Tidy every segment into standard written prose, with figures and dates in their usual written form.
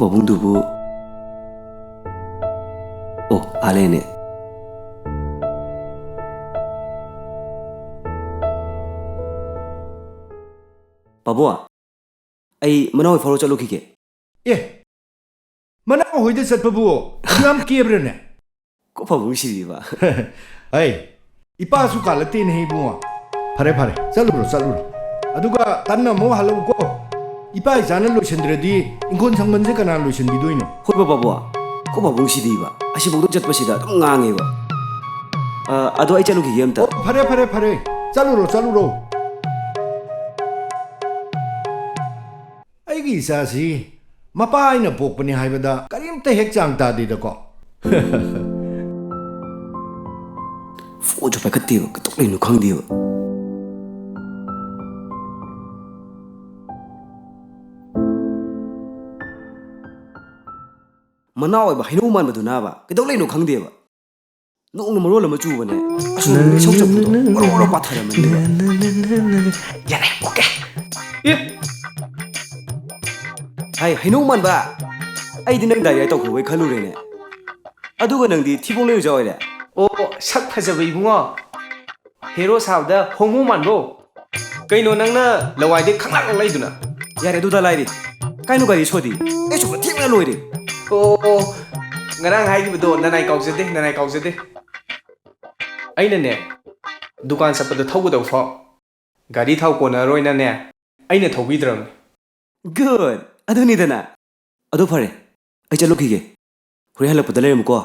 Babungdubu oh alene Babua ai manau faro chalo kike manau hoide sat babu am kebrene ko babung si ba ai ipa su kalate nei bu phare chalu aduga tanna mo halu ko 이빠이 자는 로션들이 인권 상문제 가나 로션 비도이노 호바 바보아 코 바봉 시디바 아시 모두 젖버시다 똥앙해바 아도 아이 자루 기게 엄다 파래 자루로 아이기 이사시 마빠이나 복분이 하이바다 까림때 핵장 따디더고 포조 바깥디요 그 똑레이노 강디요 Manau ba hinu man badu na ba kedok leino khang de ba no no maro la ma chu ba ne asu ne chok chok to ro pa thara man ya ne oke hai hinu man ba ai di nang dai ai tok khoi khalu re ne adu ga nang di thibong le jaw le o sak phajaba ibungo hero sabda hongu man bo kaino nang na lawai de khanglang lai duna ya re du da lai ri kainu ga ri chodi e chu thik na loi ri ngarang hai gido nanai kaujade aina ne dukan sapado thogu do fo gari thau ko na roina ne aina thobi dram good adu ni dana adu phare ai chalo ki ge hore hala padale mu ko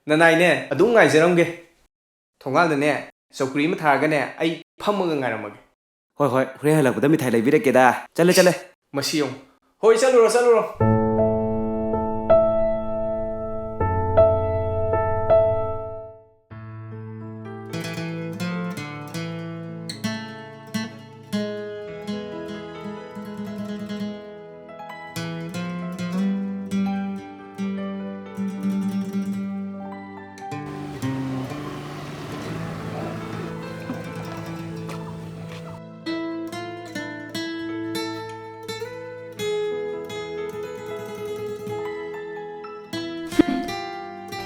nanai ne adu ngai jaram ge thongal ne sokri ma tha ga ne ai pham ga ngai ram ge hoi hore hala padami thai lai bi re ke da chale masiyong hoi chalu ro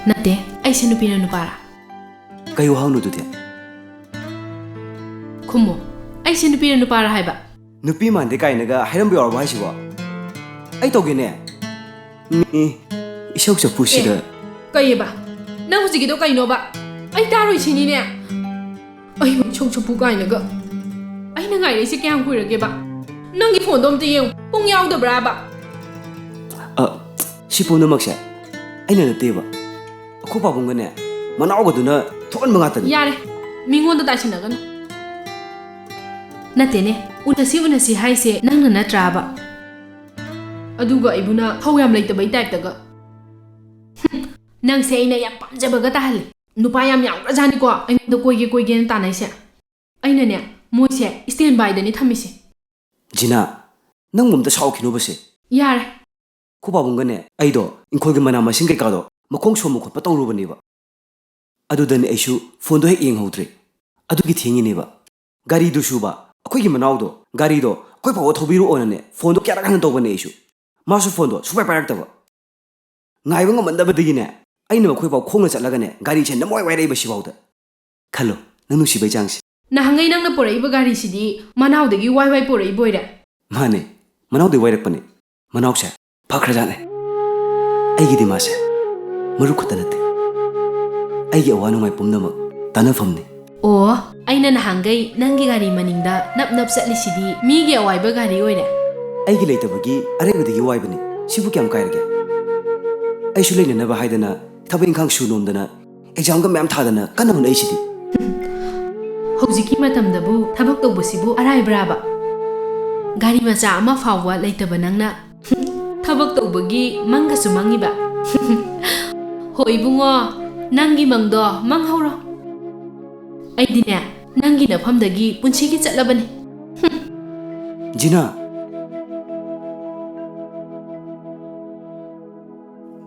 Nate, ai se nupi na nupara. Kayu hau nu tu te Kumo, ai se nupi na nupara hai ba. nupi man de kai na ga hairam bi or ba shi ba ai to ge ne ni isok sa pusi da Kai ba. Na hu jigi do kai no ba. Ai ta roi chini ne. Ai mo chong chu pu kai na ga. Ai na ngai re se kyang kui re ge ba. Nang gi phone dom ti yeng, pung yaw da bra ba. si pu no mak sa ai na te ba ko ba bung ne manau ga du na thon ma ta Yare, mingon da ta china ga na. Nate ne, unasi hai se nang na tra ba. Aduga ibuna hau yam lai ta bai type ta ga. Nang se ina yam pamjaba ga ta hali. Nupa yam yaw ra jani ko ai da koi ge ta nai se. Ai na ne, moi se stand by da ni thami se. jina nang mum da sau khino ba se Yare. ko ba bung ne ai do inkol ge mana ma sing ke ka do makong so mo khot pa taw ru ba ni ba adu dan ai shu phone do hek yeng hodre adu gi thingi ni ba gari du shu ba akhoi gi manau do gari do koi pa thobi ru on ne phone do kya ra kan to ba ne shu ma su phone do su pa pa ta ba ngai ba ngam da ba di ne ai na khoi pa khong na chat la ga ne gari chen na moi wai dai ba shi ba da khalo nanu si bai chang si Na hangai nang na porai ba gari si di manau de gi wai porai boira. mane manau de wai rak pa ne manau sa phakra ja ne ai gi di ma sa maru khut na te ai gi awanu mai pum na ma tana pham ne Oh, aina na hangai nangi gari maningda nap satli sidi mi gi awai ba gari oira. ai gi leita ba gi are ba de gi wai ba ne sibu kyam kai ra ge ai shu leina na ba haidana thabeng khang shu nom dana exam ga ma'am tha dana kana hun ai sidi Hojiki matam dabu thabak to bosibu arai braba. Gari macha ama fawwa leita banangna ꯊꯕꯛ ꯇꯧꯕꯒꯤ ꯃꯪꯒꯁꯨ ꯃꯪꯉꯤꯕ ꯍꯣꯏ ꯏꯕꯨꯡꯉꯣ ꯅꯪꯒꯤ ꯃꯪꯗꯣ ꯃꯪꯍꯧꯔꯣ ꯑꯩꯗꯤꯅꯦ ꯅꯪꯒꯤ ꯅꯐꯝꯗꯒꯤ ꯄꯨꯟꯁꯤꯒꯤ ꯆꯠꯂꯕꯅꯤ ꯖꯤꯅꯥ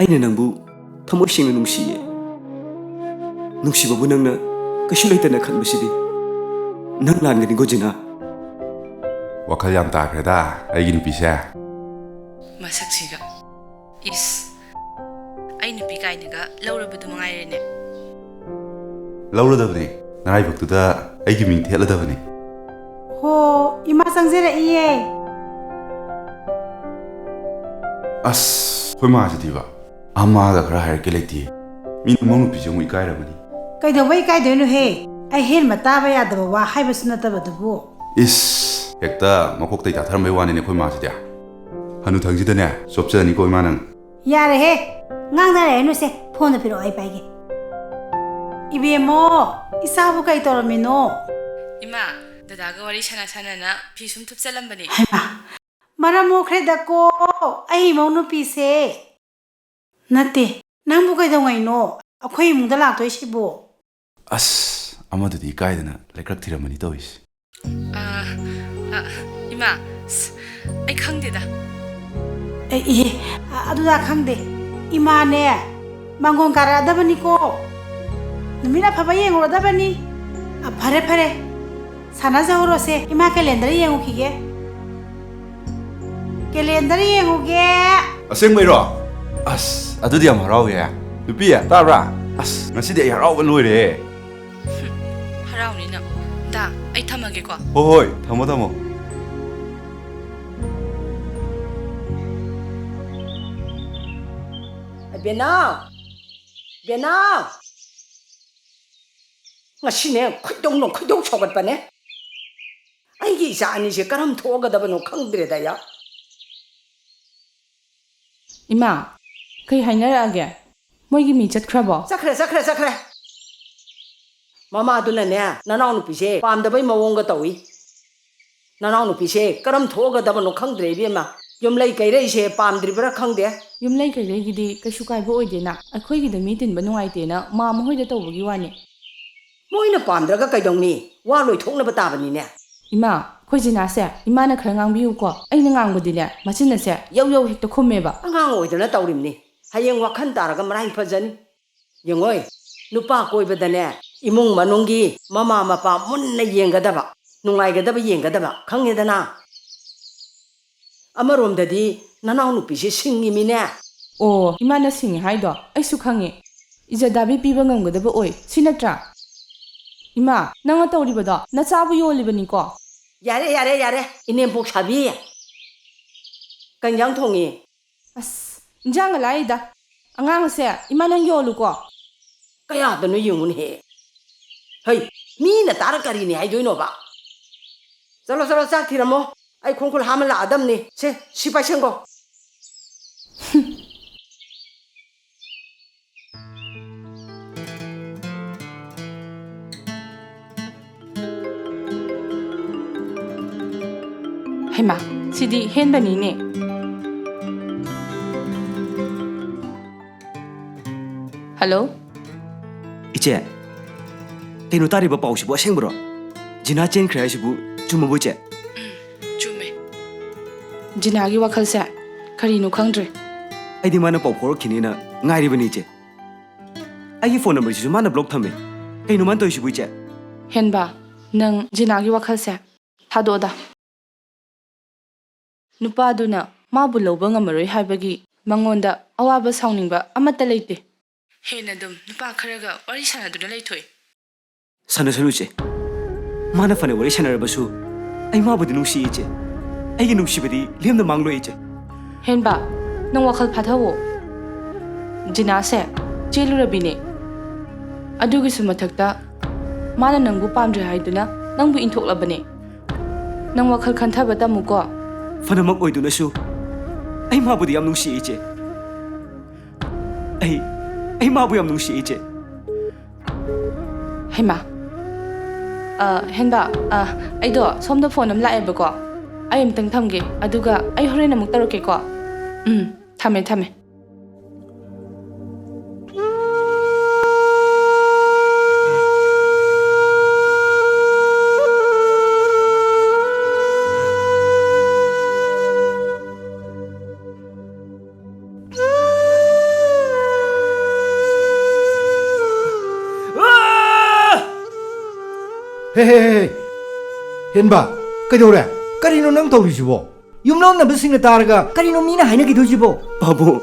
ꯑꯩꯅ ꯅꯪꯕꯨ ꯊꯃꯣꯏ ꯁꯦꯡꯅ ꯅꯨꯡꯁꯤꯌꯦ ꯅꯨꯡꯁꯤꯕꯕꯨ ꯅꯪꯅ ꯀꯩꯁꯨ ꯂꯩꯇꯅ ꯈꯟꯕꯁꯤꯗꯤ ꯅꯪ ꯂꯥꯟꯒꯅꯤꯀꯣ ꯖꯤꯅꯥ ꯋꯥꯈꯜ ꯌꯥꯝ ꯇꯥꯈ꯭ꯔꯦꯗ ꯑꯩꯒꯤ ꯅꯨꯄꯤꯁꯦ ꯃꯁꯛꯁꯤꯒ ꯏꯁ ꯑꯩ ꯅꯨꯄꯤ ꯀꯥꯏꯅꯒ ꯂꯧꯔꯕꯗꯨ ꯃꯉꯥꯏꯔꯦꯅꯦ ꯂꯧꯔꯗꯕꯅꯤ ꯅꯔꯥꯏꯕꯛꯇꯨꯗ ꯑꯩꯒꯤ ꯃꯤꯡ ꯊꯦꯠꯂꯗꯕꯅꯤ ꯍꯣ 이마 ꯆꯪꯖꯔꯛꯏꯌꯦ ꯑꯁ ꯑꯩꯈꯣꯏ ꯃꯥꯁꯤꯗꯤꯕ ꯑꯃꯒ ꯈꯔ ꯍꯥꯏꯔꯛꯀꯦ ꯂꯩꯇꯦ ꯃꯤꯅ ꯃꯧ ꯅꯨꯄꯤꯁꯦ ꯑꯃꯨꯛ ꯏꯀꯥꯏꯔꯕꯅꯤ ꯀꯩꯗꯧꯕꯩ ꯏꯀꯥꯏꯗꯣꯏꯅꯣꯍꯦ ꯑꯩ ꯍꯦꯟꯕ ꯇꯥꯕ ꯌꯥꯗꯕ ꯋꯥ ꯍꯥꯏꯕꯁꯨ ꯅꯠꯇꯕꯗꯨꯕꯨ ꯏꯁ ꯍꯦꯛꯇ ꯃꯀꯣꯛꯇꯩ ꯇꯥꯊꯔꯝꯕꯩ ꯋꯥꯅꯤꯅꯦ ꯑꯩꯈꯣꯏ ꯃꯥꯁꯤꯗꯤ ꯍꯅꯨꯊꯪꯁꯤꯗꯅꯦ ꯆꯣꯞꯆꯅꯤꯀꯣ ꯏꯃꯥ ꯅꯪ ꯌꯥꯔꯦꯍꯦ ꯉꯥꯡꯅꯔꯦꯅꯨꯁꯦ ꯐꯣꯟꯗ ꯄꯤꯔꯛꯑꯣ ꯑꯩ ꯄꯥꯏꯒꯦ 이베모 이사부 ꯀꯩ ꯇꯧꯔꯝꯃꯤꯅꯣ 이마 다다가 와리 사나사나나 비숨 툭살람바니 ꯍꯩꯃꯥ ꯃꯔꯝ ꯃꯣꯛꯈ꯭ꯔꯦꯗꯀꯣ ꯑꯩ ꯏꯃꯧ ꯅꯨꯄꯤꯁꯦ ꯅꯠꯇꯦ ꯅꯪꯕꯨ ꯀꯩꯗꯧꯉꯩꯅꯣ ꯑꯩꯈꯣꯏ ꯏꯃꯨꯡꯗ ꯂꯥꯛꯇꯣꯏꯁꯤꯕꯨ ꯑꯁ ꯑꯃꯗꯨꯗꯤ ꯏꯀꯥꯏꯗꯅ ꯂꯩꯀ꯭ꯔꯛ ꯊꯤꯔꯝꯃꯅꯤ ꯇꯧꯔꯤꯁꯦ 이마 ꯑꯩ ꯈꯪꯗꯦꯗ ꯏꯍꯦ ꯑꯗꯨꯗ ꯈꯪꯗꯦ ꯏꯃꯥꯅꯦ ꯃꯥꯡꯒꯣꯟ ꯀꯥꯔꯛꯑꯗꯕꯅꯤꯀꯣ ꯅꯨꯃꯤꯠ ꯑꯐꯕ ꯌꯦꯡꯉꯨꯔꯗꯕꯅꯤ ꯐꯔꯦ ꯐꯔꯦ ꯁꯥꯟꯅꯖꯍꯧꯔꯣꯁꯦ ꯏꯃꯥ ꯀꯦꯂꯦꯟꯗꯔ ꯌꯦꯡꯉꯨꯈꯤꯒꯦ ꯀꯦꯂꯦꯟꯗꯔ ꯌꯦꯡꯉꯨꯒꯦ ꯑꯁꯦꯡꯕꯩꯔꯣ ꯑꯁ ꯑꯗꯨꯗꯤ ꯌꯥꯝ ꯍꯔꯥꯎꯋꯦ ꯅꯨꯄꯤ ꯇꯥꯕ꯭ꯔꯥ ꯑꯁ ꯉꯁꯤꯗꯤ ꯑꯩ ꯍꯔꯥꯎꯕ ꯂꯣꯏꯔꯦ ꯍꯔꯥꯎꯅꯤꯅ ꯗꯥ ꯑꯩ ꯊꯝꯃꯒꯦꯀꯣ ꯍꯣꯏ ꯍꯣꯏ ꯊꯝꯃꯣ ꯊꯝꯃꯣ ꯕꯦꯅꯥꯎ ꯕꯦꯅꯥꯎ ꯉꯁꯤꯅꯦ ꯈꯣꯏꯗꯧ ꯁꯧꯒꯠꯄꯅꯦ ꯑꯩꯒꯤ ꯏꯆꯥ ꯑꯅꯤꯁꯦ ꯀꯔꯝ ꯊꯣꯛꯑꯒꯗꯕꯅꯣ ꯈꯪꯗ꯭ꯔꯦꯗ ꯌꯥ 이마 ꯀꯩ ꯍꯥꯏꯅꯔꯛꯑꯒꯦ ꯃꯣꯏꯒꯤ ꯃꯤ ꯆꯠꯈ꯭ꯔꯕꯣ ꯆꯠꯈ꯭ꯔꯦ ꯃꯃꯥꯗꯨꯅꯅꯦ ꯅꯅꯥꯎ ꯅꯨꯄꯤꯁꯦ ꯄꯥꯝꯗꯕꯩ ꯃꯑꯣꯡꯒ ꯇꯧꯏ ꯅꯅꯥꯎ ꯅꯨꯄꯤꯁꯦ ꯀꯔꯝ ꯊꯣꯛꯑꯒꯗꯕꯅꯣ ꯈꯪꯗ꯭ꯔꯦ ꯏꯕꯦꯝꯃ ꯌꯨꯝꯂꯩ ꯀꯩꯔꯩꯁꯦ ꯄꯥꯝꯗ꯭ꯔꯤꯕ꯭ꯔꯥ ꯈꯪꯗꯦ ꯌꯨꯝꯂꯩ ꯀꯩꯔꯩꯒꯤꯗꯤ ꯀꯩꯁꯨ ꯀꯥꯏꯕ ꯑꯣꯏꯗꯦꯅ ꯑꯩꯈꯣꯏꯒꯤꯗ ꯃꯤ ꯇꯤꯟꯕ ꯅꯨꯡꯉꯥꯏꯇꯦꯅ ꯃꯥ ꯃꯈꯣꯏꯗ ꯇꯧꯕꯒꯤ ꯋꯥꯅꯤ ꯃꯣꯏꯅ ꯄꯥꯝꯗ꯭ꯔꯒ ꯀꯩꯗꯧꯅꯤ ꯋꯥ ꯂꯣꯏꯊꯣꯛꯅꯕ ꯇꯥꯕꯅꯤꯅꯦ ꯏꯃꯥ ꯑꯩꯈꯣꯏ ꯖꯤꯅꯥꯁꯦ ꯏꯃꯥꯅ ꯈꯔ ꯉꯥꯡꯕꯤꯌꯨꯀꯣ ꯑꯩꯅ ꯉꯥꯡꯕꯗꯤꯅꯦ ꯃꯆꯤꯟꯅꯁꯦ ꯌꯧ ꯍꯦꯛꯇ ꯈꯨꯝꯃꯦꯕ ꯑꯉꯥꯡ ꯑꯣꯏꯗꯅ ꯇꯧꯔꯤꯕꯅꯤ ꯍꯌꯦꯡ ꯋꯥꯈꯜ ꯇꯥꯔꯒ ꯃꯔꯥꯏ ꯐꯖꯅꯤ ꯌꯦꯡꯉꯣꯏ ꯅꯨꯄꯥ ꯀꯣꯏꯕꯗꯅꯦ ꯏꯃꯨꯡ ꯃꯅꯨꯡꯒꯤ ꯃꯃꯥ ꯃꯄꯥ ꯃꯨꯟꯅ ꯌꯦꯡꯒꯗꯕ ꯅꯨꯡꯉꯥꯏꯒꯗꯕ ꯌꯦꯡꯒꯗꯕ ꯈꯪꯉꯦꯗꯅ ꯑꯃꯔꯣꯝꯗꯗꯤ ꯅꯅꯥꯎ ꯅꯨꯄꯤꯁꯦ ꯁꯤꯡꯉꯤꯃꯤꯅꯦ ꯑꯣ ꯏꯃꯥꯅ ꯁꯤꯡꯉꯦ ꯍꯥꯏꯗꯣ ꯑꯩꯁꯨ ꯈꯪꯉꯦ ꯏꯖꯗꯥꯕꯤ ꯄꯤꯕ ꯉꯝꯒꯗꯕ ꯑꯣꯏ ꯁꯤ ꯅꯠꯇ꯭ꯔꯥ ꯏꯃꯥ ꯅꯪꯅ ꯇꯧꯔꯤꯕꯗꯣ ꯅꯆꯥꯕꯨ ꯌꯣꯜꯂꯤꯕꯅꯤꯀꯣ ꯌꯥꯔꯦ ꯏꯅꯦꯝꯄꯣꯛ ꯁꯥꯕꯤ ꯀꯩ ꯊꯣꯡꯉꯤ ꯑꯁ ꯏꯟꯖꯥꯡꯒ ꯂꯥꯛꯏꯗ ꯑꯉꯥꯡ ꯑꯁꯦ ꯏꯃꯥ ꯅꯪ ꯌꯣꯜꯂꯨꯀꯣ ꯀꯌꯥꯗꯅꯣ ꯌꯦꯡꯉꯨꯅꯦꯍꯦ ꯍꯩ ꯃꯤꯅ ꯇꯥꯔ ꯀꯔꯤꯅꯤ ꯍꯥꯏꯗꯣꯏꯅꯣꯕ ꯆꯠꯂꯣ ꯆꯥꯛ ꯊꯤꯔꯝꯃꯣ ꯑꯩ ꯈꯣꯡꯈꯨꯜ ꯍꯥꯝꯃ ꯂꯥꯛꯑꯗꯝꯅꯤ ꯁꯤ ꯄꯥꯏꯁꯟꯈꯣ ꯍꯩꯃꯥ ꯁꯤꯗꯤ ꯍꯦꯟꯕꯅꯤꯅꯦ ꯍꯜꯂꯣ 이제 ꯀꯩꯅꯣ ꯇꯥꯔꯤꯕ ꯄꯥꯎꯁꯤꯕꯨ ꯑꯁꯦꯡꯕꯔꯣ ꯖꯤꯅꯥ ꯆꯦꯟꯈ꯭ꯔꯦ ꯍꯥꯏꯁꯤꯕꯨ ꯆꯨꯝꯃꯕꯣ ꯏꯆꯦ ꯆꯨꯝꯃꯦ ꯖꯤꯅꯥꯒꯤ ꯋꯥꯈꯜꯁꯦ ꯀꯔꯤꯅꯣ ꯈꯪꯗ꯭ꯔꯦ ꯑꯩꯗꯤ ꯃꯥꯅ ꯄꯥꯎ ꯐꯥꯎꯔꯛꯈꯤꯅꯤꯅ ꯉꯥꯏꯔꯤꯕꯅꯤ ꯏꯆꯦ ꯑꯩꯒꯤ ꯐꯣꯟ ꯅꯝꯕꯔꯁꯤꯁꯨ ꯃꯥꯅ ꯕ꯭ꯂꯣꯛ ꯊꯝꯃꯦ ꯀꯩꯅꯣ ꯃꯥꯅ ꯇꯧꯔꯤꯁꯤꯕꯨ ꯏꯆꯦ ꯍꯦꯟꯕ ꯅꯪ ꯖꯤꯅꯥꯒꯤ ꯋꯥꯈꯜꯁꯦ ꯊꯥꯗꯣꯛꯑꯣꯗ ꯅꯨꯄꯥꯗꯨꯅ ꯃꯥꯕꯨ ꯂꯧꯕ ꯉꯝꯃꯔꯣꯏ ꯍꯥꯏꯕꯒꯤ ꯃꯉꯣꯟꯗ ꯑꯋꯥꯕ ꯁꯥꯎꯅꯤꯡꯕ ꯑꯃꯠꯇ ꯂꯩꯇꯦ ꯍꯦꯟꯅ ꯑꯗꯨꯝ ꯅꯨꯄꯥ ꯈꯔꯒ ꯋꯥꯔꯤ ꯁꯥꯟꯅꯗꯨꯅ ꯂꯩꯊꯣꯛꯏ ꯁꯥꯟꯅꯁꯅꯨ ꯏꯆꯦ ꯃꯥꯅ ꯐꯅ ꯋꯥꯔꯤ ꯁꯥꯟꯅꯔꯕꯁꯨ ꯑꯩ ꯃꯥꯕꯨꯗꯤ ꯅꯨꯡꯁꯤ ꯏꯆꯦ ꯑꯩꯒꯤ ꯅꯨꯡꯁꯤꯕꯗꯤ ꯂꯦꯝꯅ ꯃꯥꯡꯂꯣꯏ ꯏꯆꯦ ꯍꯦꯟꯕ ꯅꯪ ꯋꯥꯈꯜ ꯐꯥꯊꯋꯣ ꯖꯤꯅꯥꯁꯦ ꯆꯦꯜꯂꯨꯔꯕꯤꯅꯦ ꯑꯗꯨꯒꯤꯁꯨ ꯃꯊꯛꯇ ꯃꯥꯅ ꯅꯪꯕꯨ ꯄꯥꯝꯗ꯭ꯔꯦ ꯍꯥꯏꯗꯨꯅ ꯅꯪꯕꯨ ꯏꯟꯊꯣꯛꯂꯕꯅꯦ ꯅꯪ ꯋꯥꯈꯜ ꯈꯟꯊꯕ ꯇꯝꯃꯨꯀꯣ ꯐꯅꯃꯛ ꯑꯣꯏꯗꯨꯅꯁꯨ ꯑꯩ ꯃꯥꯕꯨꯗꯤ ꯌꯥꯝ ꯅꯨꯡꯁꯤ ꯏꯆꯦ ꯑꯩ ꯃꯥꯕꯨ ꯌꯥꯝ ꯅꯨꯡꯁꯤ ꯏꯆꯦ ꯍꯩꯃꯥ ꯍꯦꯟꯕ ꯑꯩꯗꯣ ꯁꯣꯝꯗ ꯐꯣꯟ ꯑꯃ ꯂꯥꯛꯑꯦꯕꯀꯣ ꯑꯩ ꯑꯃꯇꯪ ꯊꯝꯒꯦ ꯑꯗꯨꯒ ꯑꯩ ꯍꯣꯔꯦꯟ ꯑꯃꯨꯛ ꯇꯧꯔꯛꯀꯦꯀꯣ ꯊꯝꯃꯦ ꯊꯝꯃꯦ 헤헤헤 헨바 그래도래 까리노 낭 더리지보 윰나온 나버싱나 따라가 까리노 미나 하이나기 더지보 바보.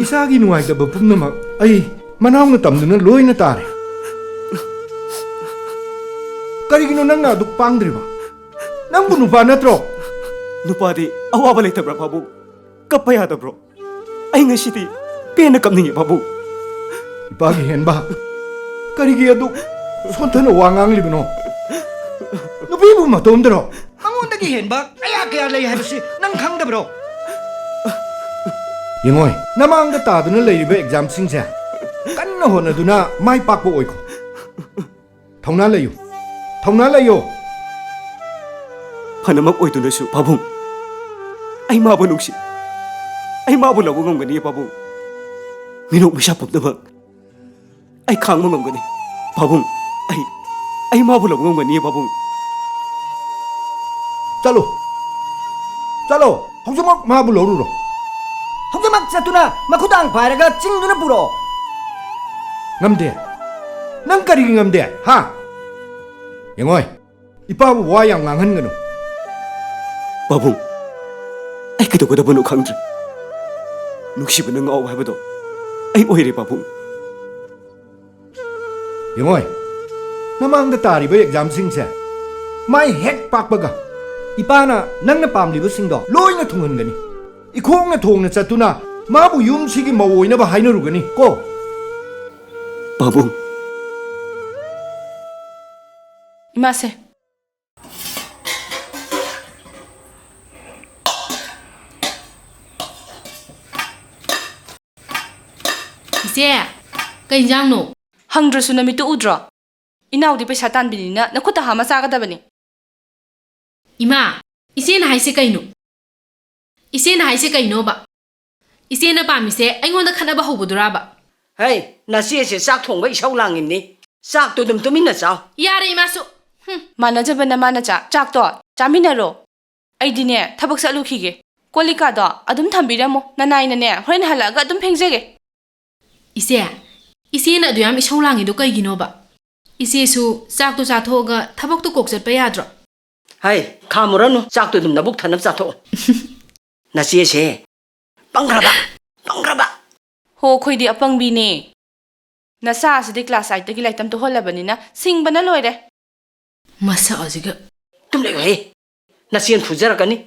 이사기 누아이다 뿜나막 아이 마나오나 땀드는 로이나 따래 까리기노 낭나 독 빵드리바 낭부 누파 나트로 Nupadi awaba leitabra babu. Kappa yadabro. Ay ngasidi pena kapningi babu. 이빠기 헨바 까리기 야도 손타는 왕앙리브노 누비부 마톰드로 앙온다기 헨바 아야게 알레이 하듯이 난 강다브로 영어이 나망다 따드는 레이브 exam 싱세 깐나 호나두나 마이 빡보 오이코 통나레요 Panamak oidunasu babu. Ay mabu nungsi. Ay mabu lawang ngani babu. Minok misapop naman. Ay kang mo ngani. Babu. Ay mabu lawang ngani babu. 짤로 홍조막 마블 로루로 홍조막 짜투나 마쿠당 바라가 찡누나 부러 ngamde nang kari ngamde ha 영어이 이빠부 와양 낭한 거노 Babu. Ay kidogoda ba nukhangdre. Nuksiba na nga habado. Ay oire babu. 영어이 나망다 따리버 exam 싱세 마이 핵 빡버가 이빠나 낭나 빰리버 싱도 로이나 통한 거니 이 콩나 통나 짜투나 마부 윰식이 마오이나 바 하이너루 거니 고 Babu. 이마세 Ise, kay jang no. ꯍꯪꯗ꯭ꯔꯁꯨ ꯅꯨꯃꯤꯠꯇꯨ ꯎꯗ꯭ꯔꯣ ꯏꯅꯥꯎꯗꯤ ꯄꯩꯁꯥ ꯇꯥꯟꯕꯤꯅꯤꯅ ꯅꯈꯨꯠꯇ ꯍꯥꯝꯃ ꯆꯥꯒꯗꯕꯅꯤ Ima, isena haise kaino. Isena haise kaino ba. Isena pamise aingonda khanaba hobuduraba. Hey, nasiese sak thongba isau langimni. Sak to dum tuminna chaw. Yare imasu. ꯃꯥꯟꯅꯖꯕꯅ ꯃꯥꯟꯅ ꯆꯥꯛꯇꯣ ꯆꯥꯃꯤꯟꯅꯔꯣ ꯑꯩꯗꯤꯅꯦ ꯊꯕꯛ ꯆꯠꯂꯨꯈꯤꯒꯦ ꯀꯣꯜꯂꯤꯀꯥꯗꯣ ꯑꯗꯨꯝ ꯊꯝꯕꯤꯔꯝꯃꯣ ꯅꯅꯥꯏꯅꯅꯦ ꯍꯣꯔꯦꯟ ꯍꯜꯂꯛꯑꯒ ꯑꯗꯨꯝ ꯐꯦꯡꯖꯒꯦ Isena adu yam isau langido kaigino ba. Isesu sakto chathoga thabakto kok chatpa yadro. Hey, khamuranu sak to dum nabuk thanap chatho. Nasiese pangraba. ꯍꯣ ꯑꯩꯈꯣꯏꯗꯤ ꯑꯄꯪꯕꯤꯅꯦ ꯅꯆꯥꯁꯤꯗꯤ ꯀ꯭ꯂꯥꯁ 8ꯇꯒꯤ ꯂꯥꯏꯔꯤꯛ ꯇꯝ ꯇꯣꯛꯍꯜꯂꯕꯅꯤ나 ꯁꯤꯡꯕꯅ ꯂꯣꯏꯔꯦ Masa ajiga. Tum lego he. Nasien fujarakani.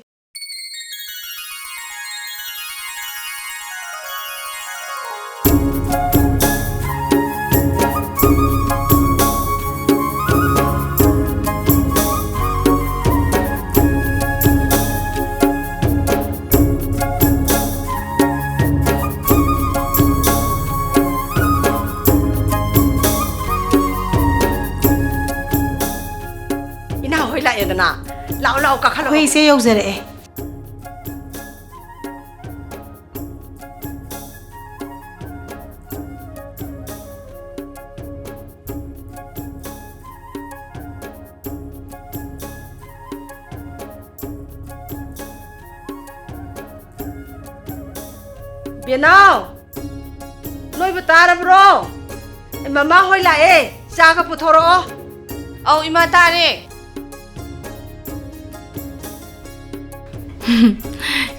Lao ka khalo. Hui se yogzare. Bienao. Noi batara bro. Mama hoi la sa ka puthoro. ꯑꯧ ꯏꯃꯥ ꯇꯥꯔꯦ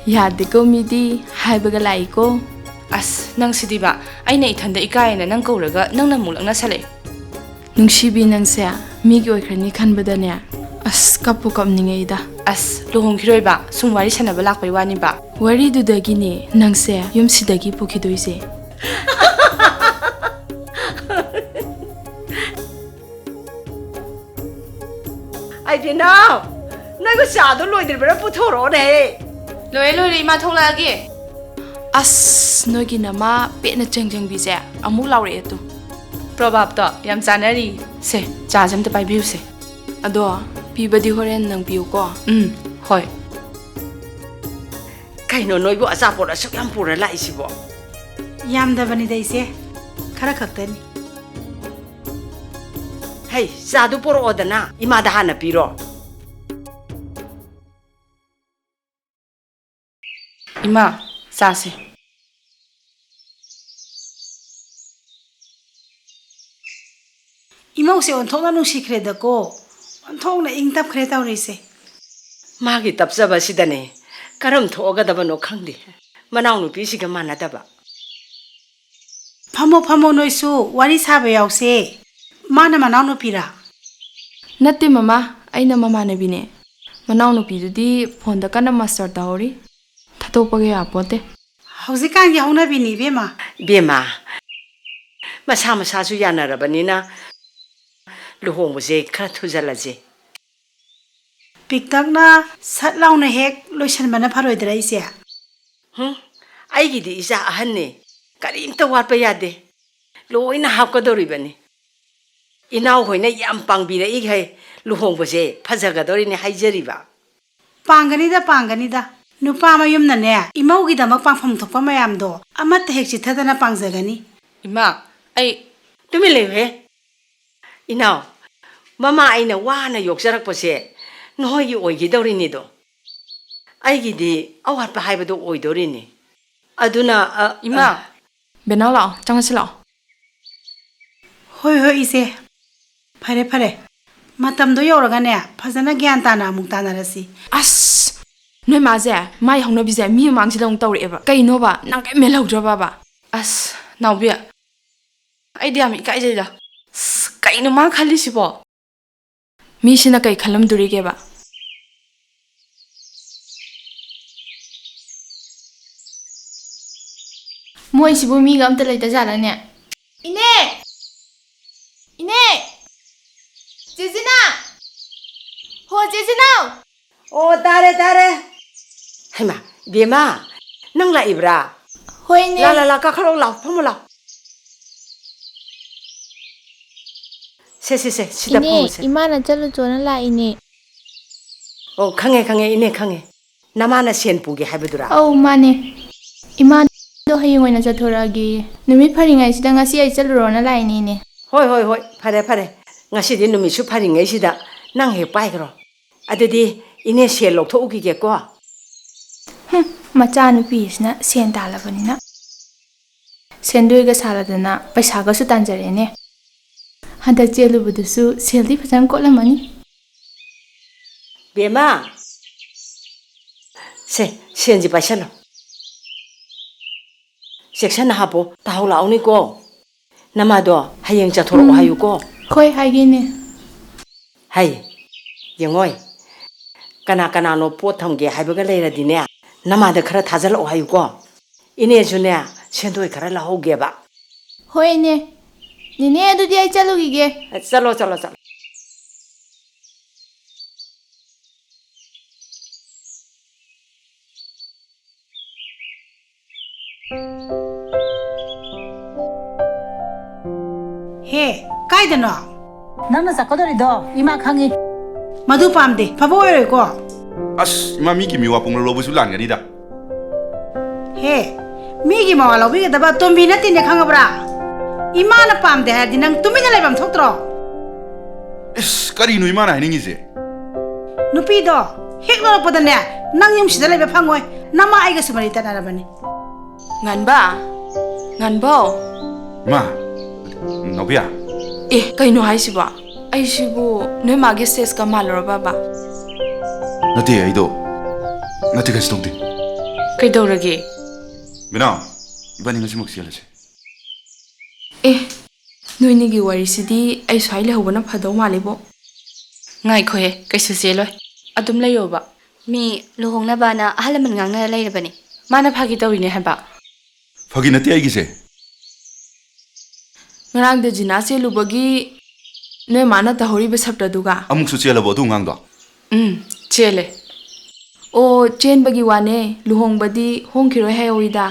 야데고 미디 하이버가 라이고 ꯑꯁ ꯅꯪꯁꯤꯗꯤꯕ ꯑꯩꯅ ꯏꯊꯟꯗ ꯏꯀꯥꯏꯌꯦꯅ ꯅꯪ ꯀꯧꯔꯒ ꯅꯪꯅ ꯑꯃꯨꯛ ꯂꯛꯅꯁꯜꯂꯛꯑꯦ ꯅꯨꯡꯁꯤꯕꯤ ꯅꯪꯁꯦ ꯃꯤꯒꯤ ꯑꯣꯏꯈ꯭ꯔꯅꯤ ꯈꯟꯕꯗꯅꯦ ꯑꯁ ꯀꯞꯄꯨ ꯀꯞꯅꯤꯡꯉꯩꯗ ꯑꯁ ꯂꯨꯍꯣꯡꯈꯤꯔꯣꯏꯕ ꯁꯨꯝ ꯋꯥꯔꯤ ꯁꯥꯟꯅꯕ ꯂꯥꯛꯄꯩ ꯋꯥꯅꯤꯕ ꯋꯥꯔꯤꯗꯨꯗꯒꯤꯅꯦ ꯅꯪꯁꯦ ꯌꯨꯝꯁꯤꯗꯒꯤ ꯄꯨꯈꯤꯗꯣꯏꯁꯦ Ai Bienao. Noi ko sa do loidir bera puthoro ne. ꯂꯣꯏꯔꯦ ꯏꯃꯥ ꯊꯣꯛꯂꯛꯑꯒꯦ ꯑꯁ ꯅꯣꯏꯒꯤ ꯅꯃꯥ ꯄꯦꯠꯅ ꯆꯦꯡꯕꯤꯁꯦ ꯑꯃꯨꯛ ꯂꯥꯎꯔꯛꯑꯦ ꯇꯨ ꯄ꯭ꯔꯣꯕꯥꯞꯇꯣ ꯌꯥꯝ ꯆꯥꯅꯔꯤ ꯁꯦ ꯆꯥꯁꯦ ꯑꯝꯇ ꯄꯥꯏꯕꯤꯌꯨꯁꯦ ꯑꯗꯣ ꯄꯤꯕꯗꯤ ꯍꯣꯔꯦꯟ ꯅꯪ ꯄꯤꯌꯨꯀꯣ ꯍꯣꯏ ꯀꯩꯅꯣ ꯅꯣꯏꯕꯨ ꯑꯆꯥꯄꯣꯠ ꯑꯁꯨꯛ ꯌꯥꯝ ꯄꯨꯔ ꯂꯥꯛꯏꯁꯤꯕꯣ ꯌꯥꯝꯗꯕꯅꯤꯗ ꯏꯆꯦ ꯈꯔ ꯈꯛꯇꯅꯤ ꯍꯩ ꯆꯥꯗꯨ ꯄꯣꯔꯛꯑꯣꯗꯅ ꯏꯃꯥꯗ ꯍꯥꯟꯅ ꯄꯤꯔꯣ ꯏꯃꯥ ꯆꯥꯁꯦ ꯏꯃꯧꯁꯦ ꯑꯣꯟꯊꯣꯛꯅ ꯅꯨꯡꯁꯤꯈ꯭ꯔꯦꯗꯀꯣ ꯑꯣꯟꯊꯣꯛꯅ ꯏꯪ ꯇꯞꯈ꯭ꯔꯦ ꯇꯧꯔꯤꯁꯦ ꯃꯥꯒꯤ ꯇꯞꯆꯕꯁꯤꯗꯅꯦ ꯀꯔꯝ ꯊꯣꯛꯑꯒꯗꯕꯅꯣ ꯈꯪꯗꯦ ꯃꯅꯥꯎꯅꯨꯄꯤꯁꯤꯒ ꯃꯥꯟꯅꯗꯕ ꯐꯝꯃꯣ ꯐꯝꯃꯣ ꯅꯣꯏꯁꯨ ꯋꯥꯔꯤ ꯁꯥꯕ ꯌꯥꯎꯁꯦ ꯃꯥꯅ ꯃꯅꯥꯎꯅꯨꯄꯤꯔꯥ ꯅꯠꯇꯦ ꯃꯃꯥ ꯑꯩꯅ ꯃꯃꯥꯟꯅꯕꯤꯅꯦ ꯃꯅꯥꯎꯅꯨꯄꯤꯗꯨꯗꯤ ꯐꯣꯟꯗ ꯀꯟꯅ ꯃꯥꯁꯇꯔ ꯇꯧꯍꯧꯔꯤ ꯊꯥꯗꯣꯛꯄꯒ ꯌꯥꯄꯣꯠꯇꯦ ꯍꯧꯖꯤꯛꯀꯥꯟꯒꯤ ꯍꯧꯅꯕꯤꯅꯤ ꯏꯕꯦꯝꯃ ꯕꯦꯝꯃ ꯃꯁꯥ ꯃꯁꯥꯁꯨ ꯌꯥꯅꯔꯕꯅꯤ나 ꯂꯨꯍꯣꯡꯕꯁꯦ ꯈꯔ ꯊꯨꯖꯜꯂꯁꯦ ꯄꯤꯛꯇꯛꯅ ꯁꯠ ꯂꯥꯎꯅ ꯍꯦꯛ ꯂꯣꯏꯁꯟꯕꯅ ꯐꯔꯣꯏꯗ꯭ꯔꯥ ꯏꯆꯦ ꯑꯩꯒꯤꯗꯤ ꯏꯆꯥ ꯑꯍꯟꯅꯦ ꯀꯔꯤꯝꯇ ꯋꯥꯠꯄ ꯌꯥꯗꯦ ꯂꯣꯏꯅ ꯍꯥꯞꯀꯗꯧꯔꯤꯕꯅꯤ ꯏꯅꯥꯎ ꯍꯣꯏꯅ ꯌꯥꯝ ꯄꯥꯡꯕꯤꯔꯛꯏꯈꯩ ꯂꯨꯍꯣꯡꯕꯁꯦ ꯐꯖꯒꯗꯧꯔꯤꯅꯦ ꯍꯥꯏꯖꯔꯤꯕ ꯄꯥꯡꯒꯅꯤꯗ ꯅꯨꯄꯥ ꯃꯌꯨꯝꯅꯅꯦ ꯏꯃꯧꯒꯤꯗꯃꯛ ꯄꯥꯡꯐꯝ ꯊꯣꯛꯄ ꯃꯌꯥꯝꯗꯣ ꯑꯃꯠꯇ ꯍꯦꯛ ꯆꯤꯊꯗꯅ ꯄꯥꯡꯖꯒꯅꯤ ꯏꯃꯥ ꯑꯩ ꯇꯨꯃꯤꯟ ꯂꯩꯌꯨꯍꯦ ꯏꯅꯥꯎ ꯃꯃꯥ ꯑꯩꯅ ꯋꯥꯅ ꯌꯣꯛꯆꯔꯛꯄꯁꯦ ꯅꯣꯏꯒꯤ ꯑꯣꯏꯈꯤꯗꯧꯔꯤꯅꯤꯗꯣ ꯑꯩꯒꯤꯗꯤ ꯑꯋꯥꯠꯄ ꯍꯥꯏꯕꯗꯣ ꯑꯣꯏꯗꯧꯔꯤꯅꯤ ꯑꯗꯨꯅ ꯏꯃꯥ ꯕꯦꯅꯥꯎ ꯂꯥꯛꯑꯣ ꯆꯪꯉꯁꯤ ꯂꯥꯛꯑꯣ ꯍꯣꯏ ꯏꯆꯦ ꯐꯔꯦ ꯃꯇꯝꯗꯣ ꯌꯧꯔꯒꯅꯦ ꯐꯖꯅ ꯒ꯭ꯌꯥꯟ ꯇꯥꯅ ꯑꯃꯨꯛ ꯇꯥꯟꯅꯔꯁꯤ ꯑꯁ ꯅꯣꯏ ꯃꯥꯁꯦ ꯃꯥꯏ ꯍꯧꯅꯕꯤꯁꯦ ꯃꯤ ꯃꯃꯥꯡꯁꯤꯗ ꯑꯃꯨꯛ ꯇꯧꯔꯛꯑꯦꯕ ꯀꯩꯅꯣꯕ ꯅꯪ ꯀꯩꯝ ꯃꯦꯜꯍꯧꯗ꯭ꯔꯕꯕ ꯑꯁ ꯅꯥꯎꯕꯤ ꯑꯩꯗꯤ ꯌꯥꯝ ꯏꯀꯥꯏꯖꯩꯗ ꯀꯩꯅꯣ ꯃꯥ ꯈꯜꯂꯤꯁꯤꯕꯣ ꯃꯤꯁꯤꯅ ꯀꯩ ꯈꯜꯂꯝꯗꯣꯔꯤꯒꯦꯕ ꯃꯣꯏꯁꯤꯕꯨ ꯃꯤꯒ ꯑꯝꯇ ꯂꯩꯇꯖꯥꯠꯂꯅꯦ ꯏꯅꯦ ꯆꯦꯆꯤꯅꯥ ꯍꯣ ꯆꯦꯆꯤꯅꯥꯎ ꯑꯣ ꯇꯥꯔꯦ ꯍꯩꯃꯥ ꯕꯦꯝꯃ ꯅꯪ ꯂꯥꯛꯏꯕ꯭ꯔꯥ ꯍꯣꯏꯅꯦ ꯂꯥ ꯀꯥꯈꯠꯂꯣ ꯂꯥꯎ ꯐꯝꯃꯣ ꯂꯥꯎ ꯁꯦ ꯁꯤꯗ ꯏꯅꯦ ꯐꯝꯃꯨꯁꯦ ꯏꯃꯥꯅ ꯆꯠꯂꯨꯆꯣꯅ ꯂꯥꯛꯏꯅꯦ ꯑꯣ ꯈꯪꯉꯦ ꯏꯅꯦ ꯈꯪꯉꯦ ꯅꯃꯥꯅ ꯁꯦꯟ ꯄꯨꯒꯦ ꯍꯥꯏꯕꯗꯨꯔꯥ ꯑꯧ ꯃꯥꯅꯦ ꯏꯃꯥꯗꯣ ꯍꯌꯦꯡ ꯑꯣꯏꯅ ꯆꯠꯊꯣꯔꯛꯑꯒꯦ ꯅꯨꯃꯤꯠ ꯐꯔꯤꯉꯩꯁꯤꯗ ꯉꯁꯤ ꯑꯩ ꯆꯠꯂꯨꯔꯣꯅ ꯂꯥꯛꯏꯅꯦ ꯏꯅꯦ ꯍꯣꯏ ꯐꯔꯦ ꯉꯁꯤꯗꯤ ꯅꯨꯃꯤꯠꯁꯨ ꯐꯔꯤꯉꯩꯁꯤꯗ ꯅꯪ ꯍꯦꯛ ꯄꯥꯏꯈ꯭ꯔꯣ ꯑꯗꯨꯗꯤ ꯏꯅꯦ ꯁꯦꯟ ꯂꯧꯊꯣꯛꯎꯈꯤꯒꯦꯀꯣ ꯃꯆꯥꯅꯨꯄꯤꯁꯤꯅ ꯁꯦꯟ ꯇꯥꯜꯂꯕꯅꯤꯅ ꯁꯦꯟꯗꯣꯏꯒ ꯁꯥꯜꯂꯗꯅ ꯄꯩꯁꯥꯒꯁꯨ ꯇꯥꯟꯖꯔꯦꯅꯦ ꯍꯟꯗꯛ ꯆꯦꯜꯂꯨꯕꯗꯨꯁꯨ ꯁꯦꯜꯗꯤ ꯐꯖꯅ ꯀꯣꯠꯂꯝꯃꯅꯤ ꯕꯦꯝꯃ ꯁꯦꯟꯁꯤ ꯄꯥꯏꯁꯜꯂꯣ ꯆꯦꯛꯁꯟꯅ ꯍꯥꯞꯄꯣ ꯇꯥꯍꯧ ꯂꯥꯛꯑꯣꯅꯤꯀꯣ ꯅꯃꯥꯗꯣ ꯍꯌꯦꯡ ꯆꯠꯊꯣꯔꯛꯑꯣ ꯍꯥꯏꯌꯨꯀꯣ ꯍꯣꯏ ꯍꯥꯏꯒꯦꯅꯦ ꯍꯩ ꯌꯦꯡꯉꯣꯏ ꯀꯅꯥꯅꯣ ꯄꯣꯠ ꯊꯝꯒꯦ ꯍꯥꯏꯕꯒ ꯂꯩꯔꯗꯤꯅꯦ ꯅꯃꯥꯗ ꯈꯔ ꯊꯥꯖꯤꯜꯂꯛꯑꯣ ꯍꯥꯏꯌꯨꯀꯣ ꯏꯅꯦꯁꯨꯅꯦ ꯁꯦꯟꯗꯣꯏ ꯈꯔ ꯂꯧꯍꯧꯒꯦꯕ ꯍꯣꯏ ꯏꯅꯦ ꯅꯦꯅꯦ ꯑꯗꯨꯗꯤ ꯑꯩ ꯆꯠꯂꯨꯈꯤꯒꯦ ꯆꯠꯂꯣ ꯍꯦ ꯀꯥꯏꯗꯅꯣ ꯅꯪꯅ ꯆꯠꯀꯗꯧꯔꯤꯗꯣ ꯏꯃꯥ ꯈꯪꯉꯤ ꯃꯗꯨ ꯄꯥꯝꯗꯦ ꯐꯕ ꯑꯣꯏꯔꯣꯏꯀꯣ ꯑꯁ ꯏꯃꯥ ꯃꯤꯒꯤ ꯃꯤꯋꯥ ꯄꯨꯡꯂ ꯂꯧꯕꯁꯨ ꯂꯥꯟꯒꯅꯤꯗ ꯍꯦ ꯃꯤꯒꯤ ꯃꯋꯥ ꯂꯧꯕꯤꯒꯗꯕ ꯇꯣꯝꯕꯤ ꯅꯠꯇꯦꯅꯦ ꯈꯪꯉꯕ꯭ꯔꯥ ꯏꯃꯥꯅ ꯄꯥꯝꯗꯦ ꯍꯥꯏꯔꯗꯤ ꯅꯪ ꯇꯨꯃꯤꯟꯅ ꯂꯩꯐꯝ ꯊꯣꯛꯇ꯭ꯔꯣ ꯏꯁ ꯀꯔꯤꯅꯣ ꯏꯃꯥꯅ ꯍꯥꯏꯅꯤꯡꯉꯤꯁꯦ ꯅꯨꯄꯤꯗꯣ ꯍꯦꯛ ꯂꯧꯔꯛꯄꯗꯅꯦ ꯅꯪ ꯌꯨꯝꯁꯤꯗ ꯂꯩꯕ ꯐꯪꯉꯣꯏ ꯅꯃꯥ ꯑꯩꯒꯁꯨ ꯃꯔꯤ ꯇꯠꯅꯔꯕꯅꯤ ꯉꯥꯟꯕꯧ ꯏꯃꯥ ꯅꯥꯎꯕꯤꯌꯥ ꯀꯩꯅꯣ ꯍꯥꯏꯁꯤꯕꯣ ꯑꯩꯁꯤꯕꯨ ꯅꯣꯏ ꯃꯥꯒꯤ ꯁꯦꯁꯀ ꯃꯥꯜꯂꯨꯔꯕꯕ ꯅꯠꯇꯦ ꯀꯩꯁꯨ ꯇꯧꯗꯦ ꯀꯩꯗꯧꯔꯒꯦ ꯕꯤꯅꯥꯎ 이번이ꯉꯁꯤꯃꯛ ꯆꯦꯜꯂꯁꯦ ꯅꯣꯏꯅꯤꯒꯤ ꯋꯥꯔꯤꯁꯤꯗꯤ ꯑꯩ ꯁ꯭ꯋꯥꯏ ꯂꯩꯍꯧꯕꯅ ꯐꯗꯧ ꯃꯥꯜꯂꯤꯕꯣ ꯉꯥꯏꯈꯣꯍꯦ ꯀꯩꯁꯨ ꯆꯦꯜꯂꯣꯏ ꯑꯗꯨꯝ ꯂꯩꯌꯣꯕ ꯃꯤ ꯂꯨꯍꯣꯡꯅꯕꯅ ꯑꯍꯜ ꯂꯃꯟ ꯉꯥꯡꯅꯔ ꯂꯩꯔꯕꯅꯤ ꯃꯥꯅ ꯐꯥꯒꯤ ꯇꯧꯔꯤꯅꯦ ꯍꯥꯏꯕ ꯐꯥꯒꯤ ꯅꯠꯇꯦ ꯑꯩꯒꯤꯁꯦ ꯉꯔꯥꯡꯗ ꯖꯤꯅꯥ ꯆꯦꯜꯂꯨꯕꯒꯤ ꯅꯣꯏ ꯃꯥꯅ ꯇꯧꯍꯧꯔꯤꯕ ꯁꯞꯇꯗꯨꯒ ꯑꯃꯨꯛꯁꯨ ꯆꯦꯜꯂꯕꯣ ꯑꯗꯨ ꯑꯉꯥꯡꯗꯣ ꯆꯦꯜꯂꯦ ꯑꯣ ꯆꯦꯟꯕꯒꯤ ꯋꯥꯅꯦ ꯂꯨꯍꯣꯡꯕꯗꯤ ꯍꯣꯡꯈꯤꯔꯣꯏ ꯍꯥꯏꯍꯧꯏꯗ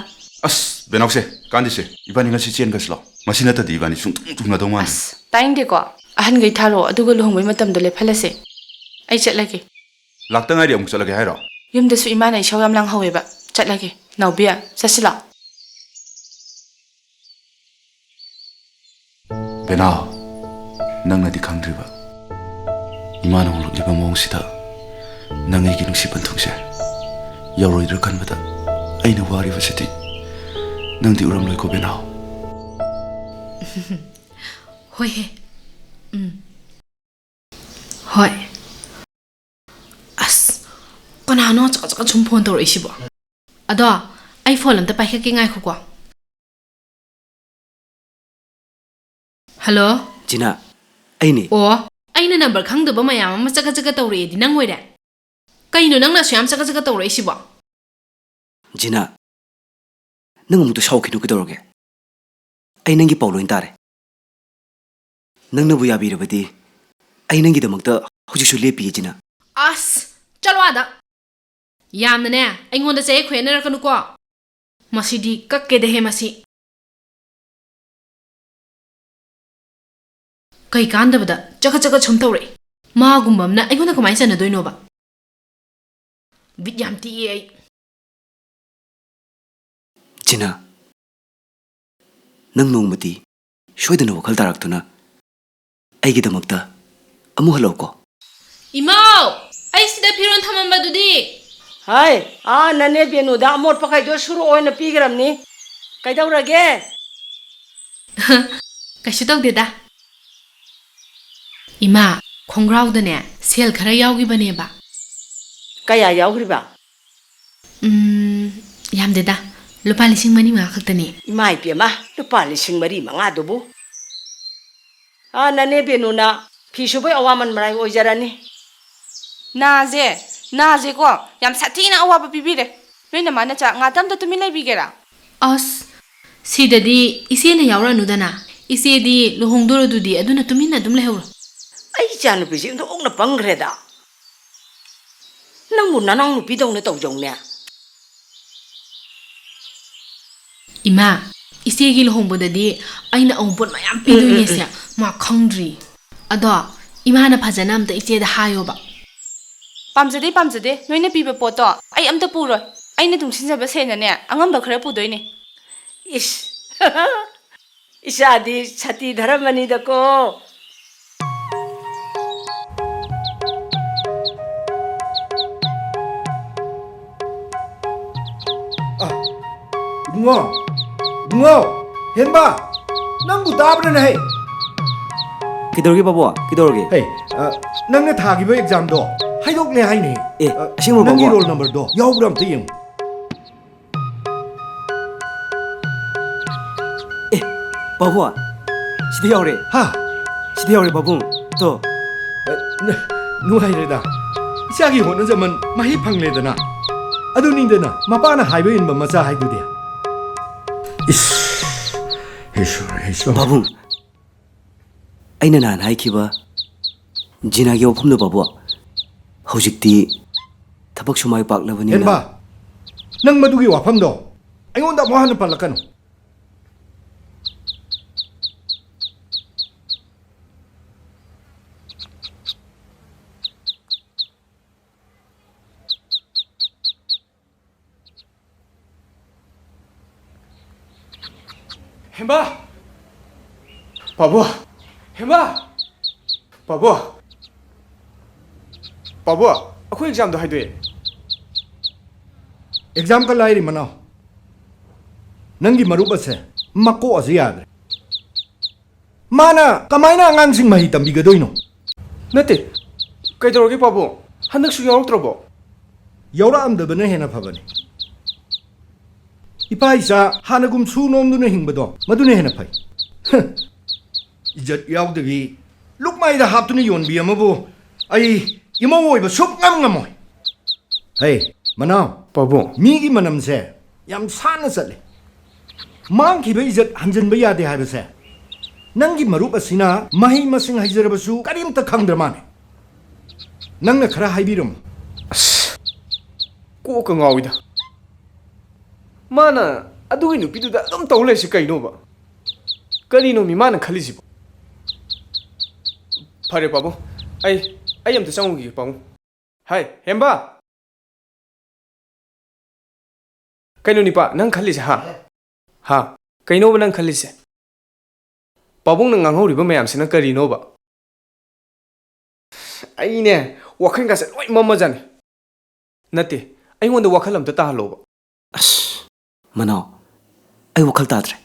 ꯑꯁ ꯕꯦꯅꯥꯎꯁꯦ ꯀꯥꯟꯗꯦꯁꯦ ꯏꯕꯥꯅꯤ ꯉꯁꯤ ꯆꯦꯟꯈ꯭ꯔꯁꯤ ꯂꯥꯎ ꯃꯁꯤ ꯅꯠꯇꯗꯤ ꯏꯕꯥꯅꯤ ꯊꯨꯡꯅꯗꯧ ꯃꯥꯟꯗꯦ ꯇꯥꯏꯟꯗꯦꯀꯣ ꯑꯍꯟꯈꯩ ꯊꯥꯔꯛꯑꯣ ꯑꯗꯨꯒ ꯂꯨꯍꯣꯡꯕꯩ ꯃꯇꯝꯗꯣ ꯂꯦꯞꯍꯜꯂꯁꯦ ꯑꯩ ꯆꯠꯂꯒꯦ ꯂꯥꯛꯇ ꯉꯥꯏꯔꯤ ꯑꯃꯨꯛ ꯆꯠꯂꯒꯦ ꯍꯥꯏꯔꯣ? ꯌꯨꯝꯗꯁꯨ ꯏꯃꯥꯅ ꯏꯁꯧ ꯌꯥꯝ ꯂꯥꯡꯍꯧꯋꯦꯕ. ꯆꯠꯂꯒꯦ. ꯅꯥꯎꯕꯤ, ꯆꯠꯁꯤꯂꯣ. ꯕꯦꯅꯥꯎ, ꯅꯪꯅꯗꯤ ꯈꯪꯗ꯭ꯔꯤꯕ 이마는 홀로리바 몽시다 낭에게 눅시번 통세 여로이를 간보다 아이는 와리버시디 낭디 우람로이 고베나오 호이 호이 아스 까나노 저거 좀 폰도로 이시보 아도 아이폰 람다 파이케 nga이코고 할로 진아 아이니 오 아이는 넘버 강도 보마야 엄마 짜가짜가 떠오르디 낭 왜래 까이노 낭나 수염 짜가짜가 떠오르 이시보 진아 능 아무도 샤오키노 그더러게 아이 능기 ጳ울로인 따래 능나부 야비르버디 아이 능기더먹다 호지슈 레피에 진아 아스 짤와다 ꯌꯥꯝꯅꯅꯦ ꯑꯩꯉꯣꯟꯗ ꯆꯩ ꯈꯣꯏꯅꯔꯛꯀꯅꯨꯀꯣ ꯃꯁꯤꯗꯤ ꯀꯛꯀꯦꯗꯍꯦ ꯃꯁꯤ ꯀꯩ ꯀꯥꯟꯗꯕꯗ ꯆꯒꯠ ꯁꯨꯝ ꯇꯧꯔꯛꯏ ꯃꯥꯒꯨꯝꯕ ꯑꯃꯅ ꯑꯩꯉꯣꯟꯗ ꯀꯃꯥꯏꯅ ꯆꯟꯅꯗꯣꯏꯅꯣꯕ ꯕꯤꯠ ꯌꯥꯝ ꯇꯤꯛꯑꯦ ꯑꯩ 진아 ꯅꯪ ꯅꯣꯡꯃꯗꯤ ꯁꯣꯏꯗꯅ ꯋꯥꯈꯜ ꯇꯥꯔꯛꯇꯨꯅ ꯑꯩꯒꯤꯗꯃꯛꯇ ꯑꯃꯨꯛ ꯍꯜꯂꯛꯎꯀꯣ 이마우 ꯑꯩ ꯁꯤꯗ ꯐꯤꯔꯣꯟ ꯊꯝꯃꯝꯕꯗꯨꯗꯤ ꯍꯥꯏ ꯅꯅꯦ ꯕꯦꯅꯨꯗ ꯑꯃꯣꯠ ꯄꯈꯩꯗꯣ ꯁꯨꯔꯨ ꯑꯣꯏꯅ ꯄꯤꯈ꯭ꯔꯕꯅꯤ ꯀꯩꯗꯧꯔꯒꯦ ꯀꯩꯁꯨ ꯇꯧꯗꯦꯗ 이마 ꯈꯣꯡꯒ꯭ꯔꯥꯎꯗꯅꯦ ꯁꯦꯜ ꯈꯔ ꯌꯥꯎꯈꯤꯕꯅꯦꯕ ꯀꯌꯥ ꯌꯥꯎꯈ꯭ꯔꯤꯕ ꯌꯥꯝꯗꯦꯗ ꯂꯨꯄꯥ 4,000 ꯈꯛꯇꯅꯤ 이마 이비마 루파 4,500두부 너네 베누나 피수보이 어와만 말아이 오이자라니 나제고 얌 사티나 어와바 비비래. 너희는 만나 자 ngatamda tumin leibigera. ꯑꯁ ꯁꯤꯗꯗꯤ ꯏꯆꯦꯅ ꯌꯥꯎꯔꯅꯨꯗꯅ ꯏꯆꯦꯗꯤ ꯂꯨꯍꯣꯡꯗꯣꯔꯗꯨꯗꯤ ꯑꯗꯨꯅ ꯇꯨꯃꯤꯟꯅ ꯑꯗꯨꯝ ꯂꯩꯍꯧꯔꯣ ꯑꯩ ꯏꯆꯥꯅꯨꯄꯤꯁꯤ ꯑꯣꯟꯊꯣꯛꯅ ꯄꯪꯈ꯭ꯔꯦꯗ ꯅꯪꯕꯨ ꯅꯅꯥꯎ ꯅꯨꯄꯤꯗꯧꯅ ꯇꯧꯖꯧꯅꯦ 이마 이세기 루홍보다디 아이나 어운봇 마ям 삐도이네세 마 ꯈꯪꯗ꯭ꯔꯤ ꯑꯗꯣ 이마나 파자나 아무다 이제다 하요바 ꯄꯥꯝꯖꯗꯦ ꯅꯣꯏꯅ ꯄꯤꯕ ꯄꯣꯠꯇꯣ ꯑꯩ ꯑꯝꯇ ꯄꯨꯔꯣꯏ ꯑꯩꯅ ꯇꯨꯡꯁꯤꯟꯖꯕ ꯁꯦꯟꯅꯅꯦ ꯑꯉꯝꯕ ꯈꯔ ꯄꯨꯗꯣꯏꯅꯦ 이씨 이샤디 차티 다라마니다고 bungo henba nangbu tabna hai 그더러게 바보야 그더러게 hey nangna thagiba exam do haidokne haine 에 아싱로 nangi 바보야 roll number do yawbram tiyeng 에 바보야 시대 야오래 ha 시대 야오래 바보 또 nuhaireda isagi hona zaman mahi phangledana adunindena mapana haiba inba macha haidude Heshwar 바보 ꯑꯩꯅ ꯅꯍꯥꯟ ꯍꯥꯏꯈꯤꯕ ꯖꯤꯅꯥꯒꯤ ꯋꯥꯐꯝꯗꯣ ꯕꯥꯕꯨ ꯍꯧꯖꯤꯛꯇꯤ ꯊꯕꯛꯁꯨ ꯃꯥꯏ ꯄꯥꯛꯂꯕꯅꯤꯅ henba nang madugi wafam do aingonda mo hanu palakano 햄바 바보 햄바 바보 바보 ꯑꯩꯈꯣꯏ ꯑꯦꯛꯖꯥꯝꯗꯣ ꯍꯥꯏꯗꯣꯛꯑꯦ exam ka lairi manao nangi marup ase mako ase yadre mana kamaina angangsing mahi tambigadoino ꯅꯠꯇꯦ ꯀꯩꯗꯧꯔꯒꯦ 바보 ꯍꯟꯗꯛꯁꯨ ꯌꯥꯎꯔꯛꯇ꯭ꯔꯕꯣ yaura amdabana hena phabani ipa isa hanagum su nomduna hingbado maduna hena phai ijat yaudagi lukmai da haptuna yonbi amabu ai imo oiba sup ngam ngamoy hey manao 바보 migi manamse yam sana chatle mang ki bai ijat hanjan bai yade haibase nangi marup asina mahi masing haijarabasu karimta khangdramane nangna khara haibirum ꯑꯁ ꯀꯣꯛꯀ ꯉꯥꯎꯏꯗ ꯃꯥꯅ ꯑꯗꯨꯒꯤ ꯅꯨꯄꯤꯗꯨꯗ ꯑꯗꯨꯝ ꯇꯧ ꯂꯩꯁꯤ ꯀꯩꯅꯣꯕ ꯀꯔꯤꯅꯣ ꯃꯤ ꯃꯥꯅ ꯈꯜꯂꯤꯁꯤꯕꯣ ꯐꯔꯦ ꯄꯥꯕꯨꯡ ꯑꯩ ꯑꯝꯇ ꯆꯪꯉꯨꯈꯤꯒꯦ ꯄꯥꯕꯨꯡ Hai, Hemba! Kaino nipa, nang khalise ha? Ha, kaino ba nang khalise? Pabong nang nganghori ba mayam sina karino ba? Ai ne, wakhan ka se loi mamma jani. Nate, ai ngonda wakhal amta ta halo ba. As, Manao, ai wakhal tadre.